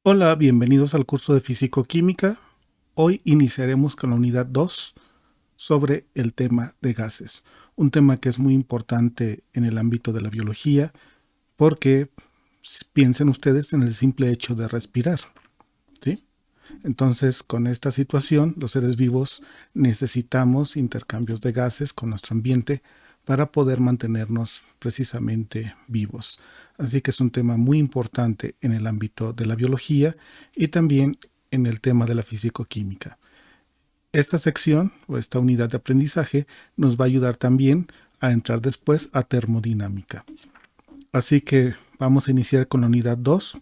Hola, bienvenidos al curso de Físico-Química. Hoy iniciaremos con la unidad 2 sobre el tema de gases, un tema que es muy importante en el ámbito de la biología porque piensen ustedes en el simple hecho de respirar, ¿sí? Entonces, con esta situación, los seres vivos necesitamos intercambios de gases con nuestro ambiente para poder mantenernos precisamente vivos. Así que es un tema muy importante en el ámbito de la biología y también en el tema de la físico-química. Esta sección o esta unidad de aprendizaje nos va a ayudar también a entrar después a termodinámica. Así que vamos a iniciar con la unidad 2,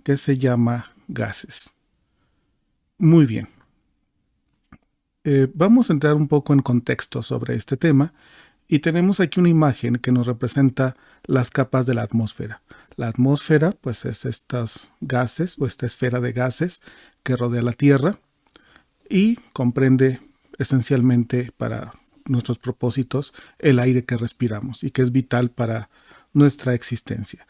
que se llama gases. Muy bien. Vamos a entrar un poco en contexto sobre este tema y tenemos aquí una imagen que nos representa las capas de la atmósfera. La atmósfera, pues, es estos gases o esta esfera de gases que rodea la Tierra y comprende esencialmente para nuestros propósitos el aire que respiramos y que es vital para nuestra existencia.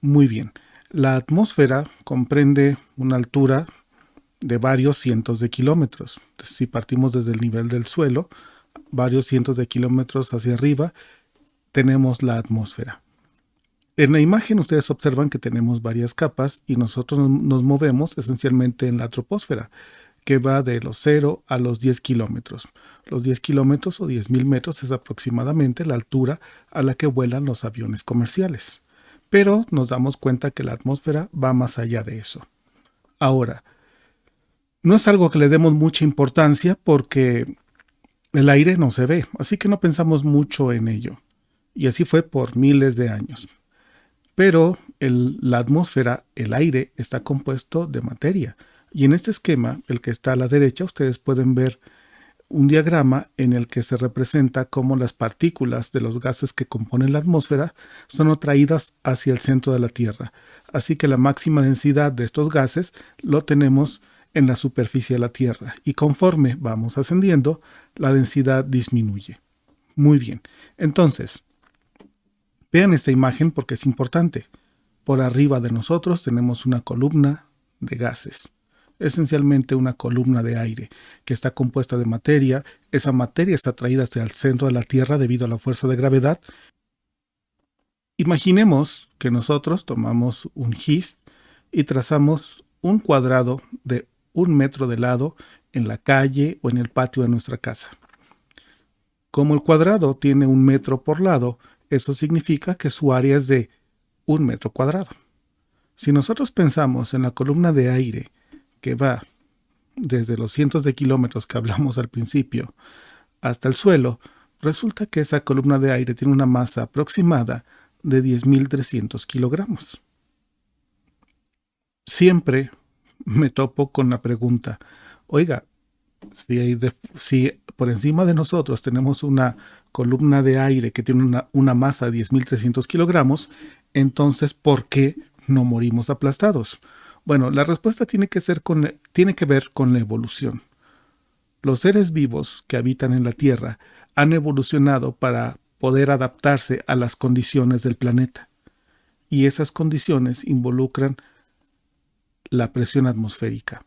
Muy bien, la atmósfera comprende una altura de varios cientos de kilómetros. Si partimos desde el nivel del suelo, varios cientos de kilómetros hacia arriba, tenemos la atmósfera. En la imagen ustedes observan que tenemos varias capas y nosotros nos movemos esencialmente en la troposfera, que va de los 0 a los 10 kilómetros. Los 10 kilómetros o 10.000 metros es aproximadamente la altura a la que vuelan los aviones comerciales. Pero nos damos cuenta que la atmósfera va más allá de eso. Ahora, no es algo que le demos mucha importancia porque el aire no se ve, así que no pensamos mucho en ello. Y así fue por miles de años. Pero la atmósfera, el aire, está compuesto de materia. Y en este esquema, el que está a la derecha, ustedes pueden ver un diagrama en el que se representa cómo las partículas de los gases que componen la atmósfera son atraídas hacia el centro de la Tierra. Así que la máxima densidad de estos gases lo tenemos en la superficie de la Tierra. Y conforme vamos ascendiendo, la densidad disminuye. Muy bien. Entonces, vean esta imagen porque es importante. Por arriba de nosotros tenemos una columna de gases, esencialmente una columna de aire que está compuesta de materia. Esa materia está atraída hacia el centro de la Tierra debido a la fuerza de gravedad. Imaginemos que nosotros tomamos un gis y trazamos un cuadrado de 1 metro de lado en la calle o en el patio de nuestra casa. Como el cuadrado tiene 1 metro por lado, eso significa que su área es de 1 metro cuadrado. Si nosotros pensamos en la columna de aire que va desde los cientos de kilómetros que hablamos al principio hasta el suelo, resulta que esa columna de aire tiene una masa aproximada de 10.300 kilogramos. Siempre me topo con la pregunta, oiga, si por encima de nosotros tenemos una columna de aire que tiene una masa de 10.300 kilogramos, entonces, ¿por qué no morimos aplastados? Bueno, la respuesta tiene que ver con la evolución. Los seres vivos que habitan en la Tierra han evolucionado para poder adaptarse a las condiciones del planeta. Y esas condiciones involucran la presión atmosférica.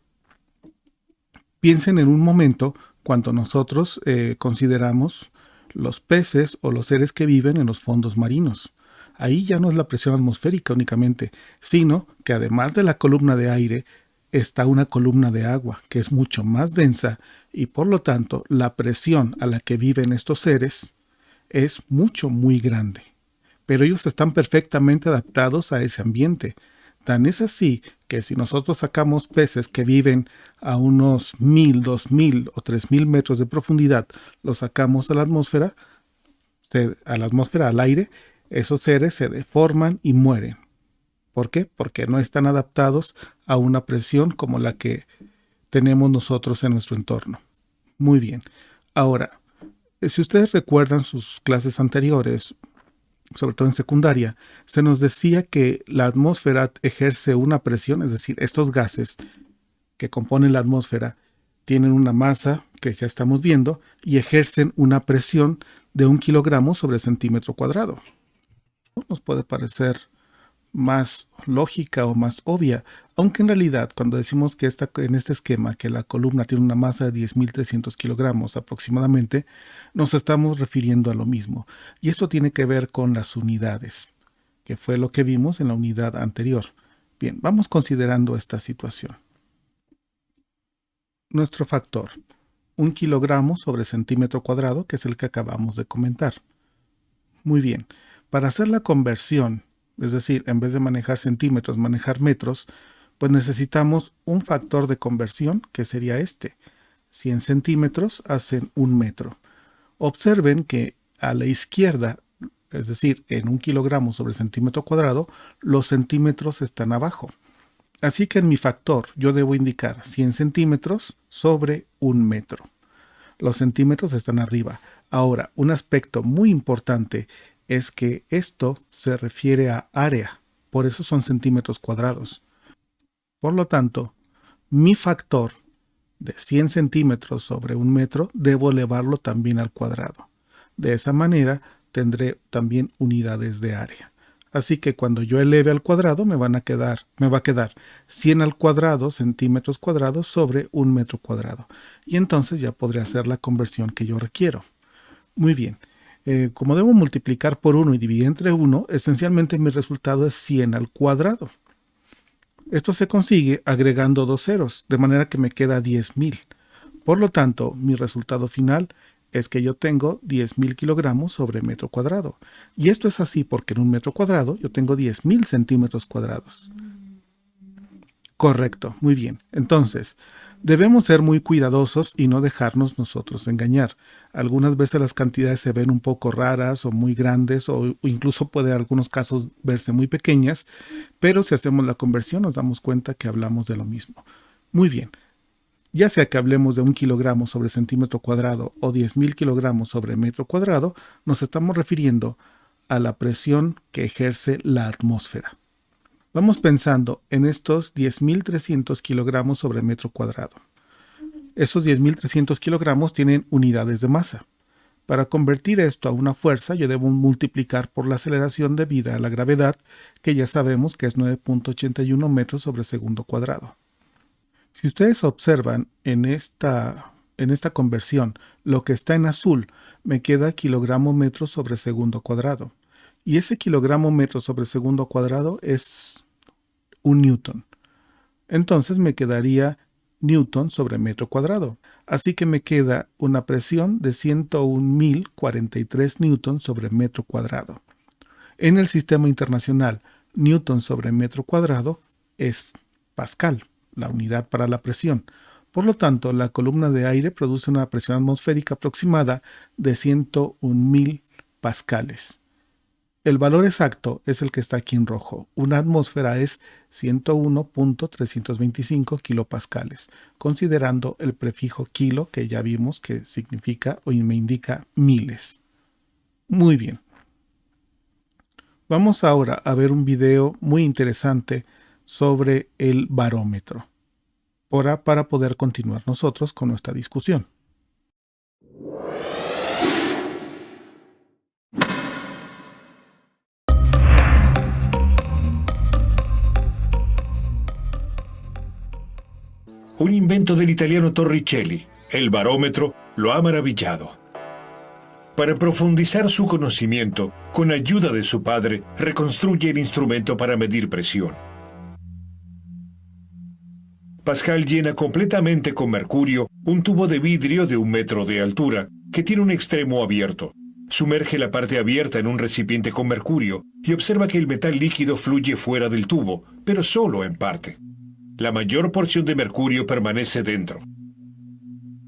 Piensen en un momento cuando nosotros consideramos los peces o los seres que viven en los fondos marinos. Ahí ya no es la presión atmosférica únicamente, sino que además de la columna de aire está una columna de agua que es mucho más densa y por lo tanto la presión a la que viven estos seres es muy grande. Pero ellos están perfectamente adaptados a ese ambiente. Tan es así que si nosotros sacamos peces que viven a unos 1.000, 2.000 o 3.000 metros de profundidad, los sacamos a la atmósfera, al aire, esos seres se deforman y mueren. ¿Por qué? Porque no están adaptados a una presión como la que tenemos nosotros en nuestro entorno. Muy bien. Ahora, si ustedes recuerdan sus clases anteriores, sobre todo en secundaria, se nos decía que la atmósfera ejerce una presión, es decir, estos gases que componen la atmósfera tienen una masa que ya estamos viendo y ejercen una presión de 1 kilogramo sobre centímetro cuadrado. Nos puede parecer más lógica o más obvia, aunque en realidad cuando decimos que en este esquema que la columna tiene una masa de 10.300 kilogramos aproximadamente, nos estamos refiriendo a lo mismo. Y esto tiene que ver con las unidades, que fue lo que vimos en la unidad anterior. Bien, vamos considerando esta situación. Nuestro factor, 1 kilogramo sobre centímetro cuadrado, que es el que acabamos de comentar. Muy bien, para hacer la conversión, es decir, en vez de manejar centímetros, manejar metros, pues necesitamos un factor de conversión que sería este. 100 centímetros hacen 1 metro. Observen que a la izquierda, es decir, en 1 kilogramo sobre centímetro cuadrado, los centímetros están abajo. Así que en mi factor yo debo indicar 100 centímetros sobre 1 metro. Los centímetros están arriba. Ahora, un aspecto muy importante es que esto se refiere a área, por eso son centímetros cuadrados. Por lo tanto, mi factor de 100 centímetros sobre 1 metro debo elevarlo también al cuadrado. De esa manera tendré también unidades de área. Así que cuando yo eleve al cuadrado me va a quedar 100 al cuadrado centímetros cuadrados sobre 1 metro cuadrado. Y entonces ya podré hacer la conversión que yo requiero. Muy bien. Como debo multiplicar por 1 y dividir entre 1, esencialmente mi resultado es 100 al cuadrado. Esto se consigue agregando 2 ceros, de manera que me queda 10.000. Por lo tanto, mi resultado final es que yo tengo 10.000 kilogramos sobre metro cuadrado. Y esto es así porque en 1 metro cuadrado yo tengo 10.000 centímetros cuadrados. Correcto, muy bien. Entonces, debemos ser muy cuidadosos y no dejarnos nosotros engañar. Algunas veces las cantidades se ven un poco raras o muy grandes o incluso puede en algunos casos verse muy pequeñas, pero si hacemos la conversión nos damos cuenta que hablamos de lo mismo. Muy bien. Ya sea que hablemos de 1 kilogramo sobre centímetro cuadrado o 10.000 kilogramos sobre metro cuadrado, nos estamos refiriendo a la presión que ejerce la atmósfera. Vamos pensando en estos 10.300 kilogramos sobre metro cuadrado. Esos 10.300 kilogramos tienen unidades de masa. Para convertir esto a una fuerza, yo debo multiplicar por la aceleración debida a la gravedad, que ya sabemos que es 9.81 metros sobre segundo cuadrado. Si ustedes observan en esta conversión, lo que está en azul me queda kilogramo metro sobre segundo cuadrado. Y ese kilogramo metro sobre segundo cuadrado es 1 newton. Entonces me quedaría newton sobre metro cuadrado. Así que me queda una presión de 101.043 newton sobre metro cuadrado. En el sistema internacional, newton sobre metro cuadrado es pascal, la unidad para la presión. Por lo tanto, la columna de aire produce una presión atmosférica aproximada de 101.000 pascales. El valor exacto es el que está aquí en rojo. Una atmósfera es 101.325 kilopascales, considerando el prefijo kilo que ya vimos que significa o me indica miles. Muy bien. Vamos ahora a ver un video muy interesante sobre el barómetro, para poder continuar nosotros con nuestra discusión. Un invento del italiano Torricelli, el barómetro, lo ha maravillado. Para profundizar su conocimiento, con ayuda de su padre, reconstruye el instrumento para medir presión. Pascal llena completamente con mercurio un tubo de vidrio de 1 metro de altura, que tiene un extremo abierto. Sumerge la parte abierta en un recipiente con mercurio y observa que el metal líquido fluye fuera del tubo, pero solo en parte. La mayor porción de mercurio permanece dentro.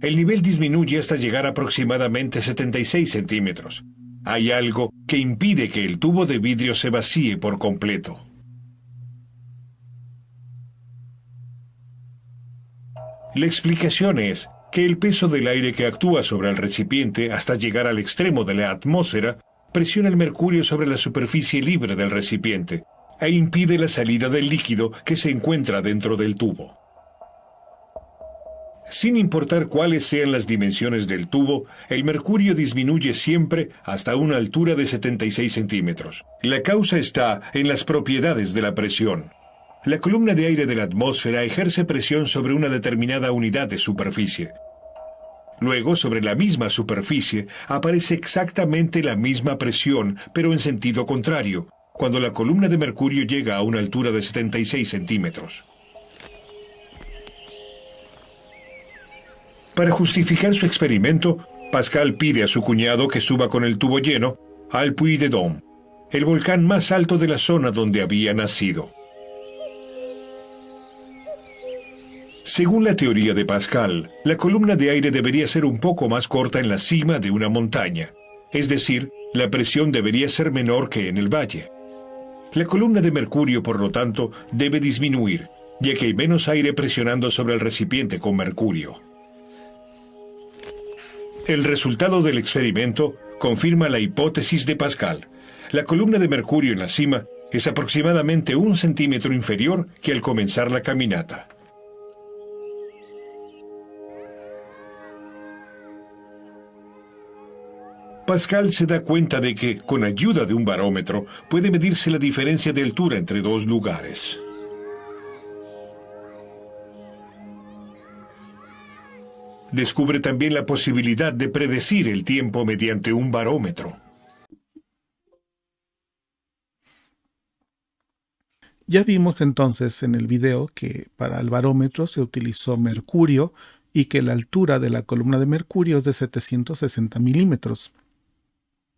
El nivel disminuye hasta llegar a aproximadamente 76 centímetros. Hay algo que impide que el tubo de vidrio se vacíe por completo. La explicación es que el peso del aire que actúa sobre el recipiente hasta llegar al extremo de la atmósfera presiona el mercurio sobre la superficie libre del recipiente e impide la salida del líquido que se encuentra dentro del tubo. Sin importar cuáles sean las dimensiones del tubo, el mercurio disminuye siempre hasta una altura de 76 centímetros. La causa está en las propiedades de la presión. La columna de aire de la atmósfera ejerce presión sobre una determinada unidad de superficie. Luego, sobre la misma superficie, aparece exactamente la misma presión, pero en sentido contrario, cuando la columna de mercurio llega a una altura de 76 centímetros. Para justificar su experimento, Pascal pide a su cuñado que suba con el tubo lleno al Puy de Dôme, el volcán más alto de la zona donde había nacido. Según la teoría de Pascal, la columna de aire debería ser un poco más corta en la cima de una montaña, es decir, la presión debería ser menor que en el valle. La columna de mercurio, por lo tanto, debe disminuir, ya que hay menos aire presionando sobre el recipiente con mercurio. El resultado del experimento confirma la hipótesis de Pascal. La columna de mercurio en la cima es aproximadamente 1 centímetro inferior que al comenzar la caminata. Pascal se da cuenta de que, con ayuda de un barómetro, puede medirse la diferencia de altura entre dos lugares. Descubre también la posibilidad de predecir el tiempo mediante un barómetro. Ya vimos entonces en el video que para el barómetro se utilizó mercurio y que la altura de la columna de mercurio es de 760 milímetros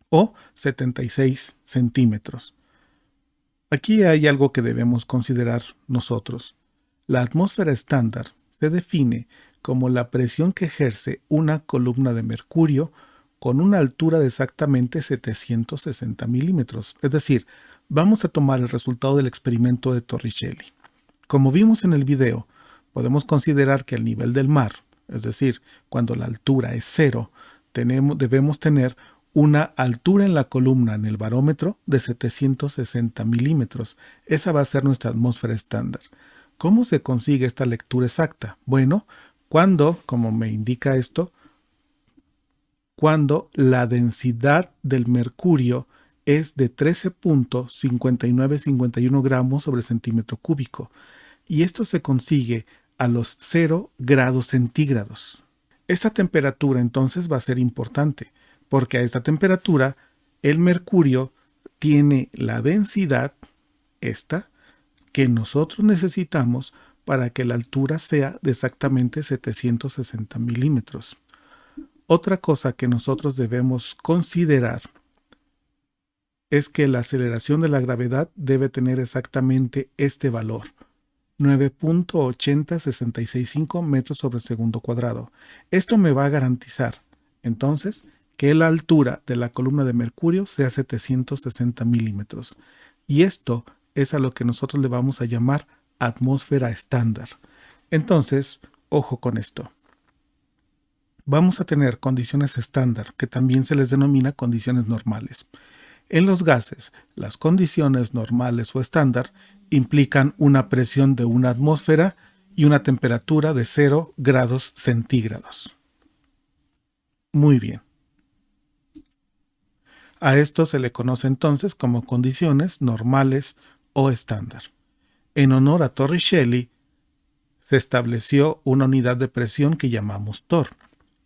o 76 centímetros. Aquí hay algo que debemos considerar nosotros. La atmósfera estándar se define como la presión que ejerce una columna de mercurio con una altura de exactamente 760 milímetros. Es decir, vamos a tomar el resultado del experimento de Torricelli. Como vimos en el video, podemos considerar que al nivel del mar, es decir, cuando la altura es 0, debemos tener una altura en la columna en el barómetro de 760 milímetros. Esa va a ser nuestra atmósfera estándar. ¿Cómo se consigue esta lectura exacta? Bueno, cuando, como me indica esto, cuando la densidad del mercurio es de 13.5951 gramos sobre centímetro cúbico. Y esto se consigue a los 0 grados centígrados. Esta temperatura entonces va a ser importante, porque a esta temperatura el mercurio tiene la densidad, esta, que nosotros necesitamos para que la altura sea de exactamente 760 milímetros. Otra cosa que nosotros debemos considerar es que la aceleración de la gravedad debe tener exactamente este valor, 9.80665 metros sobre segundo cuadrado. Esto me va a garantizar, entonces, que la altura de la columna de mercurio sea 760 milímetros. Y esto es a lo que nosotros le vamos a llamar atmósfera estándar. Entonces, ojo con esto. Vamos a tener condiciones estándar, que también se les denomina condiciones normales. En los gases, las condiciones normales o estándar implican una presión de una atmósfera y una temperatura de 0 grados centígrados. Muy bien. A esto se le conoce entonces como condiciones normales o estándar. En honor a Torricelli, se estableció una unidad de presión que llamamos torr.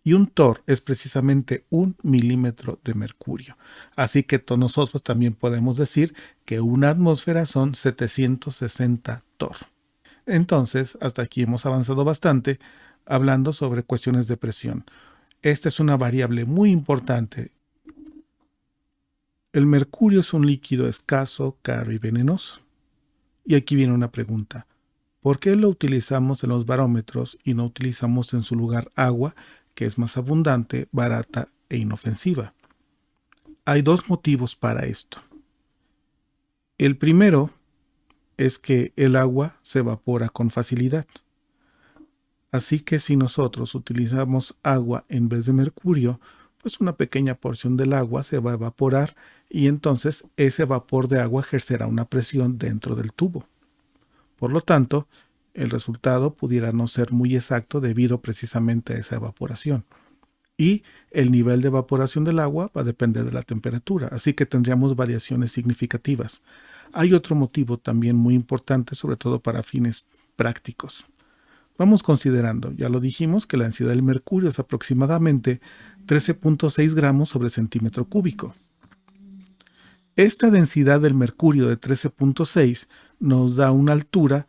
Y un torr es precisamente 1 milímetro de mercurio. Así que nosotros también podemos decir que una atmósfera son 760 torr. Entonces, hasta aquí hemos avanzado bastante hablando sobre cuestiones de presión. Esta es una variable muy importante. El mercurio es un líquido escaso, caro y venenoso. Y aquí viene una pregunta. ¿Por qué lo utilizamos en los barómetros y no utilizamos en su lugar agua, que es más abundante, barata e inofensiva? Hay dos motivos para esto. El primero es que el agua se evapora con facilidad. Así que si nosotros utilizamos agua en vez de mercurio, pues una pequeña porción del agua se va a evaporar y entonces ese vapor de agua ejercerá una presión dentro del tubo. Por lo tanto, el resultado pudiera no ser muy exacto debido precisamente a esa evaporación. Y el nivel de evaporación del agua va a depender de la temperatura, así que tendríamos variaciones significativas. Hay otro motivo también muy importante, sobre todo para fines prácticos. Vamos considerando, ya lo dijimos, que la densidad del mercurio es aproximadamente 13.6 gramos sobre centímetro cúbico. Esta densidad del mercurio de 13.6 nos da una altura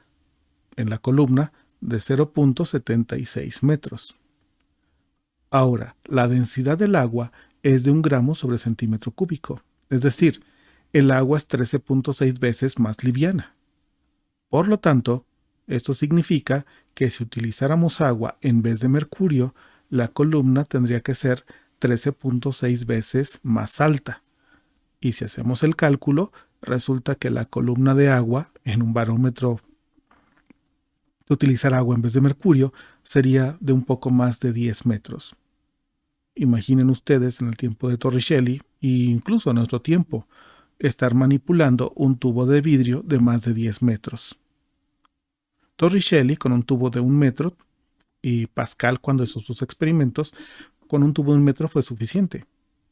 en la columna de 0.76 metros. Ahora, la densidad del agua es de 1 gramo sobre centímetro cúbico, es decir, el agua es 13.6 veces más liviana. Por lo tanto, esto significa que si utilizáramos agua en vez de mercurio, la columna tendría que ser 13.6 veces más alta. Y si hacemos el cálculo, resulta que la columna de agua en un barómetro que utilizara agua en vez de mercurio sería de un poco más de 10 metros. Imaginen ustedes en el tiempo de Torricelli e incluso en nuestro tiempo estar manipulando un tubo de vidrio de más de 10 metros. Torricelli con un tubo de 1 metro y Pascal cuando hizo sus experimentos con un tubo de 1 metro fue suficiente.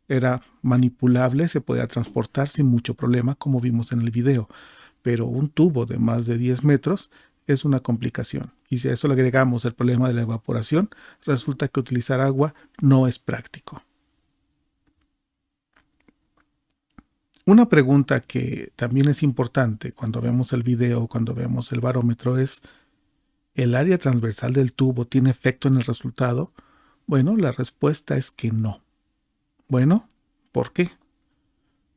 Era manipulable, se podía transportar sin mucho problema como vimos en el video, pero un tubo de más de 10 metros es una complicación. Y si a eso le agregamos el problema de la evaporación, resulta que utilizar agua no es práctico. Una pregunta que también es importante cuando vemos el video, cuando vemos el barómetro es, ¿el área transversal del tubo tiene efecto en el resultado? Bueno, la respuesta es que no. Bueno, ¿por qué?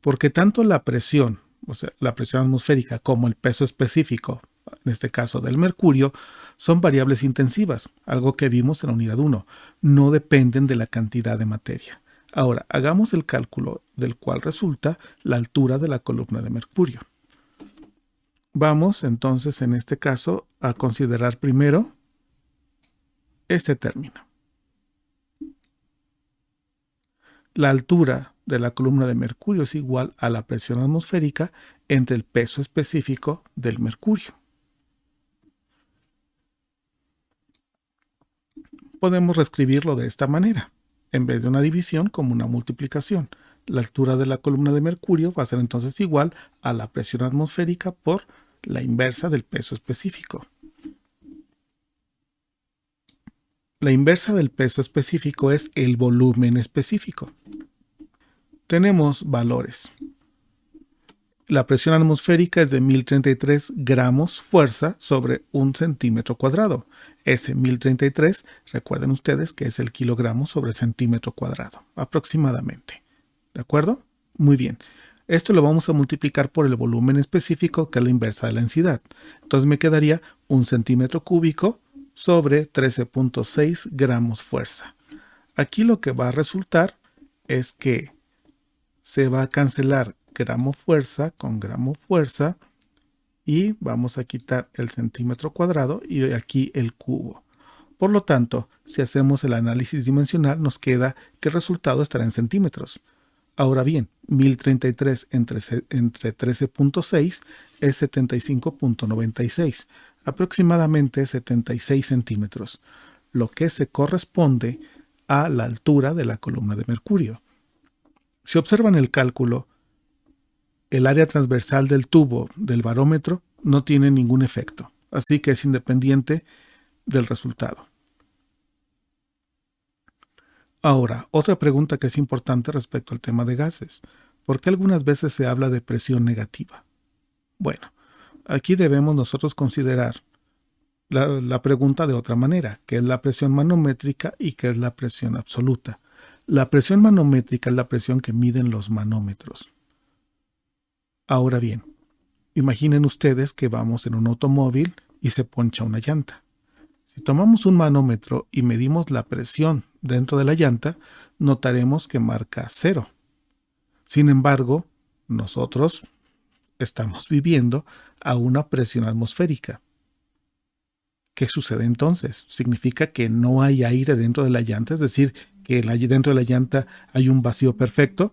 Porque tanto la presión, o sea, la presión atmosférica, como el peso específico, en este caso del mercurio, son variables intensivas, algo que vimos en la unidad 1. No dependen de la cantidad de materia. Ahora, hagamos el cálculo del cual resulta la altura de la columna de mercurio. Vamos entonces en este caso a considerar primero este término. La altura de la columna de mercurio es igual a la presión atmosférica entre el peso específico del mercurio. Podemos reescribirlo de esta manera, en vez de una división como una multiplicación. La altura de la columna de mercurio va a ser entonces igual a la presión atmosférica por la inversa del peso específico. La inversa del peso específico es el volumen específico. Tenemos valores. La presión atmosférica es de 1033 gramos fuerza sobre 1 centímetro cuadrado. Ese 1033, recuerden ustedes que es el kilogramo sobre centímetro cuadrado, aproximadamente. ¿De acuerdo? Muy bien. Esto lo vamos a multiplicar por el volumen específico, que es la inversa de la densidad. Entonces me quedaría 1 centímetro cúbico sobre 13.6 gramos fuerza. Aquí lo que va a resultar es que se va a cancelar gramo fuerza con gramo fuerza y vamos a quitar el centímetro cuadrado y aquí el cubo. Por lo tanto, si hacemos el análisis dimensional, nos queda que el resultado estará en centímetros. Ahora bien, 1033 entre 13.6 es 75.96, aproximadamente 76 centímetros, lo que se corresponde a la altura de la columna de mercurio. Si observan el cálculo, el área transversal del tubo del barómetro no tiene ningún efecto, así que es independiente del resultado. Ahora, otra pregunta que es importante respecto al tema de gases. ¿Por qué algunas veces se habla de presión negativa? Bueno, aquí debemos nosotros considerar la pregunta de otra manera, que es la presión manométrica y que es la presión absoluta. La presión manométrica es la presión que miden los manómetros. Ahora bien, imaginen ustedes que vamos en un automóvil y se poncha una llanta. Si tomamos un manómetro y medimos la presión dentro de la llanta, notaremos que marca 0. Sin embargo, nosotros estamos viviendo a una presión atmosférica. ¿Qué sucede entonces? Significa que no hay aire dentro de la llanta, es decir, que dentro de la llanta hay un vacío perfecto,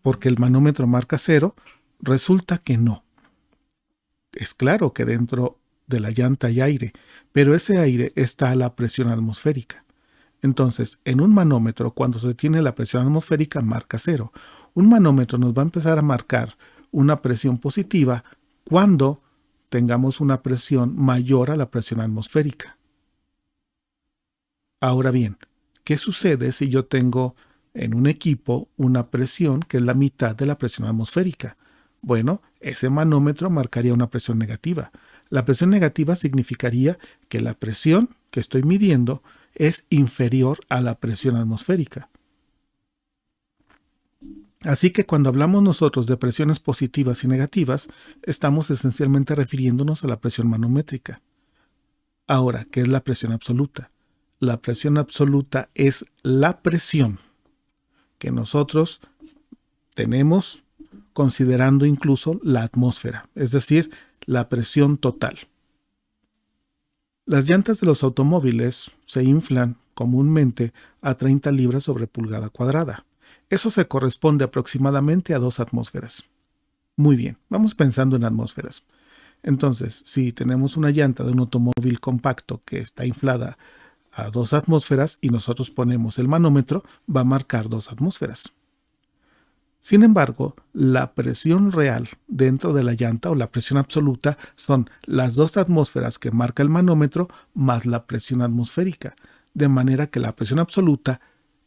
porque el manómetro marca 0. Resulta que no. Es claro que dentro de la llanta hay aire, pero ese aire está a la presión atmosférica. Entonces, en un manómetro, cuando se tiene la presión atmosférica, marca 0. Un manómetro nos va a empezar a marcar una presión positiva cuando tengamos una presión mayor a la presión atmosférica. Ahora bien, ¿qué sucede si yo tengo en un equipo una presión que es la mitad de la presión atmosférica? Bueno, ese manómetro marcaría una presión negativa. La presión negativa significaría que la presión que estoy midiendo es inferior a la presión atmosférica. Así que cuando hablamos nosotros de presiones positivas y negativas, estamos esencialmente refiriéndonos a la presión manométrica. Ahora, ¿qué es la presión absoluta? La presión absoluta es la presión que nosotros tenemos considerando incluso la atmósfera, es decir, la presión total. Las llantas de los automóviles se inflan comúnmente a 30 libras sobre pulgada cuadrada. Eso se corresponde aproximadamente a 2 atmósferas. Muy bien, vamos pensando en atmósferas. Entonces, si tenemos una llanta de un automóvil compacto que está inflada a 2 atmósferas y nosotros ponemos el manómetro, va a marcar 2 atmósferas. Sin embargo, la presión real dentro de la llanta o la presión absoluta son las 2 atmósferas que marca el manómetro más la presión atmosférica, de manera que la presión absoluta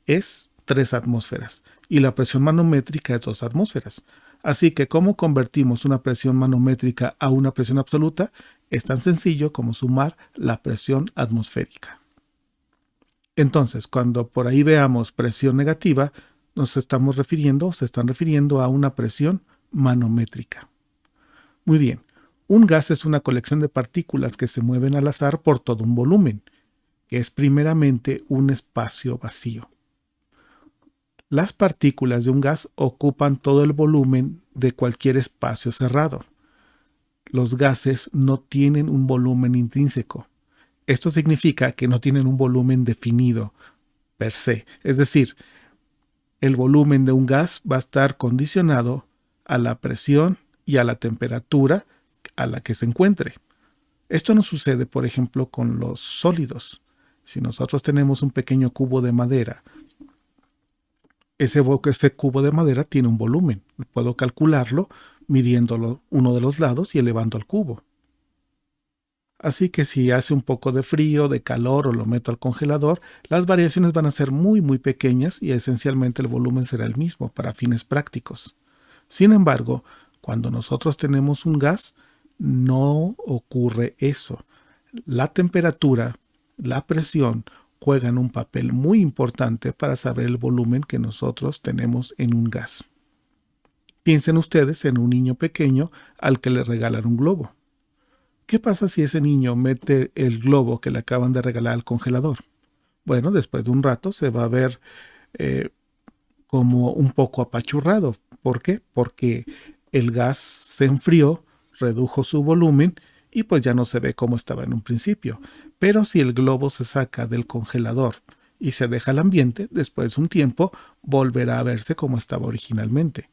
es 3 atmósferas y la presión manométrica es 2 atmósferas. Así que, ¿cómo convertimos una presión manométrica a una presión absoluta? Es tan sencillo como sumar la presión atmosférica. Entonces, cuando por ahí veamos presión negativa, nos estamos refiriendo o se están refiriendo a una presión manométrica. Muy bien, un gas es una colección de partículas que se mueven al azar por todo un volumen, que es primeramente un espacio vacío. Las partículas de un gas ocupan todo el volumen de cualquier espacio cerrado. Los gases no tienen un volumen intrínseco. Esto significa que no tienen un volumen definido per se, es decir, el volumen de un gas va a estar condicionado a la presión y a la temperatura a la que se encuentre. Esto no sucede, por ejemplo, con los sólidos. Si nosotros tenemos un pequeño cubo de madera, ese cubo de madera tiene un volumen. Puedo calcularlo midiéndolo uno de los lados y elevando al cubo. Así que si hace un poco de frío, de calor o lo meto al congelador, las variaciones van a ser muy pequeñas y esencialmente el volumen será el mismo para fines prácticos. Sin embargo, cuando nosotros tenemos un gas, no ocurre eso. La temperatura, la presión juegan un papel muy importante para saber el volumen que nosotros tenemos en un gas. Piensen ustedes en un niño pequeño al que le regalan un globo. ¿Qué pasa si ese niño mete el globo que le acaban de regalar al congelador? Bueno, después de un rato se va a ver como un poco apachurrado. ¿Por qué? Porque el gas se enfrió, redujo su volumen y pues ya no se ve como estaba en un principio. Pero si el globo se saca del congelador y se deja al ambiente, después de un tiempo volverá a verse como estaba originalmente.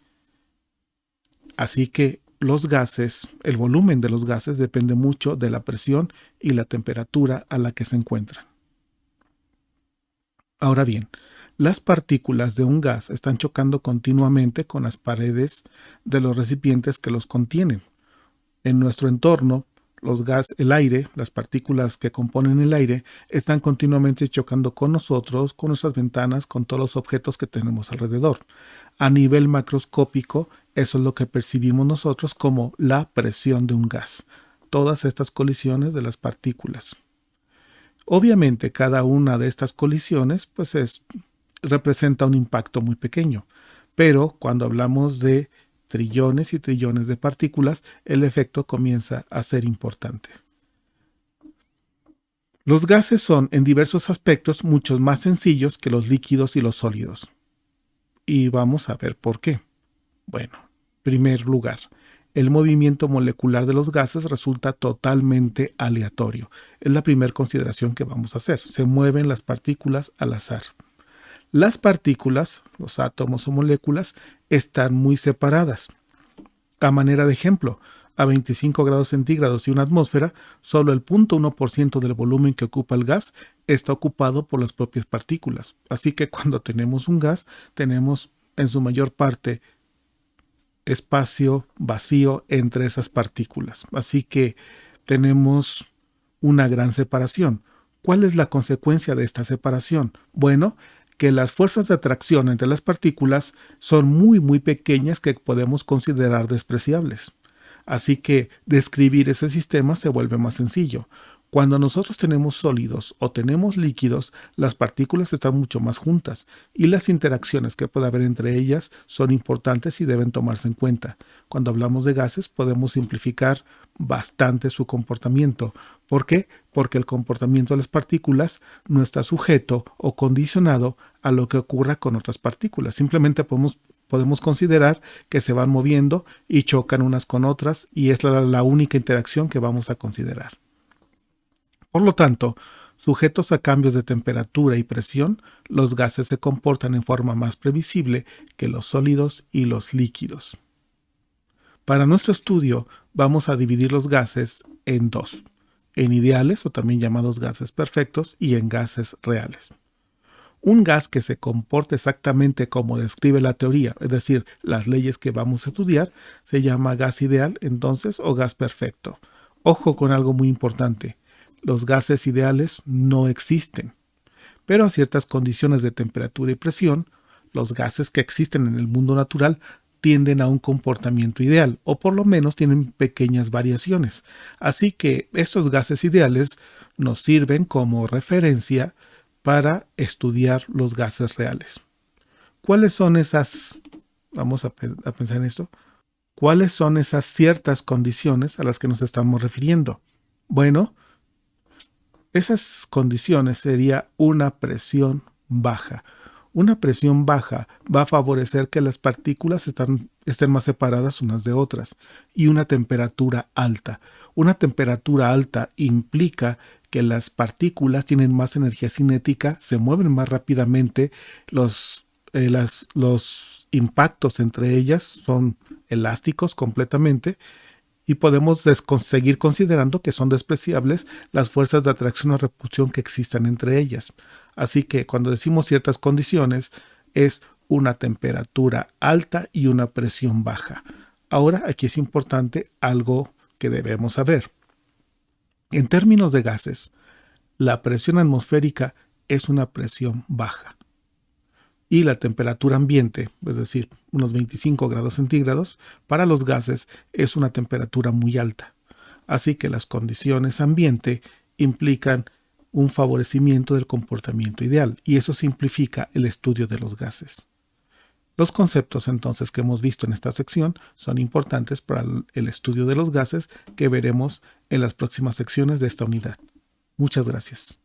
Así que los gases, el volumen de los gases depende mucho de la presión y la temperatura a la que se encuentran. Ahora bien, las partículas de un gas están chocando continuamente con las paredes de los recipientes que los contienen. En nuestro entorno, el aire, las partículas que componen el aire, están continuamente chocando con nosotros, con nuestras ventanas, con todos los objetos que tenemos alrededor. A nivel macroscópico, eso es lo que percibimos nosotros como la presión de un gas. Todas estas colisiones de las partículas. Obviamente, cada una de estas colisiones representa un impacto muy pequeño. Pero cuando hablamos de trillones y trillones de partículas, el efecto comienza a ser importante. Los gases son, en diversos aspectos, mucho más sencillos que los líquidos y los sólidos. Y vamos a ver por qué. Bueno, en primer lugar, el movimiento molecular de los gases resulta totalmente aleatorio. Es la primera consideración que vamos a hacer. Se mueven las partículas al azar. Las partículas, los átomos o moléculas, están muy separadas. A manera de ejemplo, a 25 grados centígrados y una atmósfera, solo el 0.1% del volumen que ocupa el gas está ocupado por las propias partículas. Así que cuando tenemos un gas, tenemos en su mayor parte espacio vacío entre esas partículas. Así que tenemos una gran separación. ¿Cuál es la consecuencia de esta separación? Bueno, que las fuerzas de atracción entre las partículas son muy pequeñas que podemos considerar despreciables. Así que describir ese sistema se vuelve más sencillo. Cuando nosotros tenemos sólidos o tenemos líquidos, las partículas están mucho más juntas y las interacciones que puede haber entre ellas son importantes y deben tomarse en cuenta. Cuando hablamos de gases podemos simplificar bastante su comportamiento. ¿Por qué? Porque el comportamiento de las partículas no está sujeto o condicionado a lo que ocurra con otras partículas. Simplemente podemos considerar que se van moviendo y chocan unas con otras y es la única interacción que vamos a considerar. Por lo tanto, sujetos a cambios de temperatura y presión, los gases se comportan en forma más previsible que los sólidos y los líquidos. Para nuestro estudio vamos a dividir los gases en dos, en ideales o también llamados gases perfectos y en gases reales. Un gas que se comporte exactamente como describe la teoría, es decir, las leyes que vamos a estudiar, se llama gas ideal entonces o gas perfecto. Ojo con algo muy importante. Los gases ideales no existen, pero a ciertas condiciones de temperatura y presión, los gases que existen en el mundo natural tienden a un comportamiento ideal, o por lo menos tienen pequeñas variaciones. Así que estos gases ideales nos sirven como referencia para estudiar los gases reales. ¿Cuáles son esas? Vamos a pensar en esto. ¿Cuáles son esas ciertas condiciones a las que nos estamos refiriendo? Bueno, esas condiciones sería una presión baja. Una presión baja va a favorecer que las partículas estén más separadas unas de otras y una temperatura alta. Una temperatura alta implica que las partículas tienen más energía cinética, se mueven más rápidamente, los impactos entre ellas son elásticos completamente y podemos seguir considerando que son despreciables las fuerzas de atracción o repulsión que existan entre ellas. Así que cuando decimos ciertas condiciones es una temperatura alta y una presión baja. Ahora aquí es importante algo que debemos saber. En términos de gases, la presión atmosférica es una presión baja y la temperatura ambiente, es decir, unos 25 grados centígrados, para los gases es una temperatura muy alta. Así que las condiciones ambiente implican un favorecimiento del comportamiento ideal y eso simplifica el estudio de los gases. Los conceptos entonces que hemos visto en esta sección son importantes para el estudio de los gases que veremos en las próximas secciones de esta unidad. Muchas gracias.